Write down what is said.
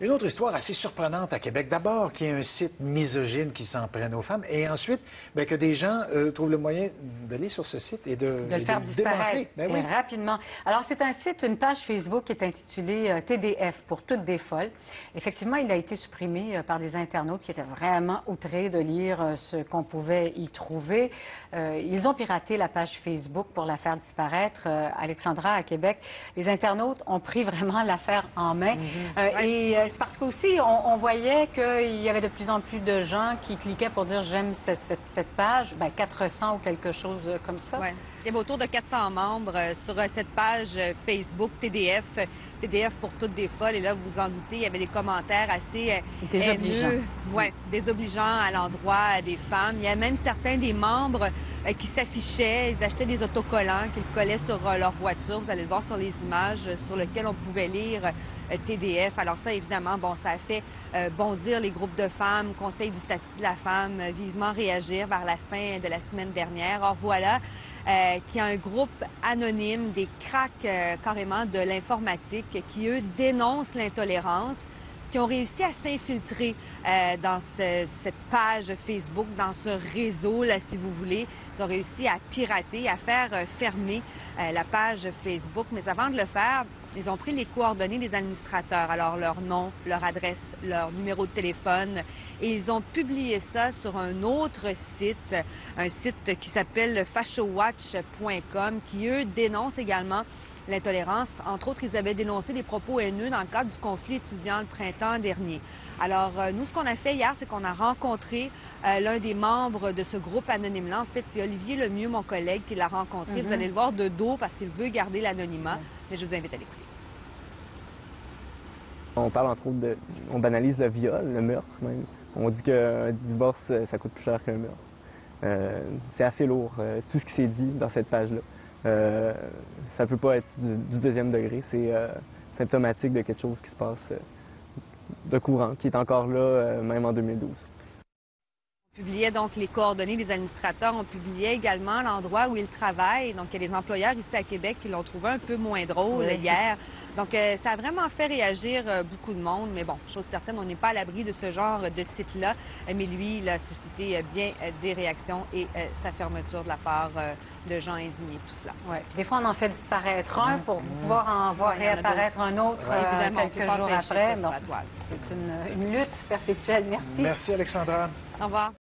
Une autre histoire assez surprenante à Québec. D'abord, qu'il y ait un site misogyne qui s'en prenne aux femmes, et ensuite, bien, que des gens trouvent le moyen d'aller sur ce site et de le faire disparaître oui. rapidement. Alors, c'est un site, une page Facebook qui est intitulée TDF, pour toutes des folles. Effectivement, il a été supprimé par des internautes qui étaient vraiment outrés de lire ce qu'on pouvait y trouver. Ils ont piraté la page Facebook pour la faire disparaître. Alexandra, à Québec, les internautes ont pris vraiment l'affaire en main. Et c'est parce qu'aussi, on voyait qu'il y avait de plus en plus de gens qui cliquaient pour dire « j'aime cette page ». Ben, 400 ou quelque chose comme ça. Ouais. Il y avait autour de 400 membres sur cette page Facebook TDF, TDF pour toutes des folles. Et là, vous vous en doutez, il y avait des commentaires assez haineux, désobligeants à l'endroit des femmes. Il y a même certains des membres qui s'affichaient, ils achetaient des autocollants qu'ils collaient sur leur voiture. Vous allez le voir sur les images sur lesquelles on pouvait lire TDF. Alors ça, évidemment, bon, ça a fait bondir les groupes de femmes, Conseil du statut de la femme, vivement réagir vers la fin de la semaine dernière. Or, voilà qu'il y a un groupe anonyme, des cracks carrément de l'informatique, qui, eux, dénoncent l'intolérance, qui ont réussi à s'infiltrer dans cette page Facebook, dans ce réseau, là, si vous voulez. Ils ont réussi à pirater, à faire fermer la page Facebook. Mais avant de le faire, ils ont pris les coordonnées des administrateurs, alors leur nom, leur adresse, leur numéro de téléphone, et ils ont publié ça sur un autre site, un site qui s'appelle fashowatch.com, qui, eux, dénoncent également l'intolérance. Entre autres, ils avaient dénoncé des propos haineux dans le cadre du conflit étudiant le printemps dernier. Alors, nous, ce qu'on a fait hier, c'est qu'on a rencontré l'un des membres de ce groupe anonyme-là. En fait, c'est Olivier Lemieux, mon collègue, qui l'a rencontré. Vous allez le voir de dos parce qu'il veut garder l'anonymat, mais je vous invite à l'écouter. On parle entre autres on banalise le viol, le meurtre même. On dit qu'un divorce, ça coûte plus cher qu'un meurtre. C'est assez lourd, tout ce qui s'est dit dans cette page-là. Ça peut pas être du deuxième degré, c'est symptomatique de quelque chose qui se passe de courant, qui est encore là même en 2012. On publiait donc les coordonnées des administrateurs, on publiait également l'endroit où ils travaillent. Donc, il y a des employeurs ici à Québec qui l'ont trouvé un peu moins drôle hier. Donc, ça a vraiment fait réagir beaucoup de monde. Mais bon, chose certaine, on n'est pas à l'abri de ce genre de site-là. Mais lui, il a suscité bien des réactions et sa fermeture de la part de gens indignés, tout cela. Ouais. Puis des fois, on en fait disparaître un pour pouvoir en voir réapparaître un autre quelques jours après. C'est une lutte perpétuelle. Merci. Merci, Alexandra. Au revoir.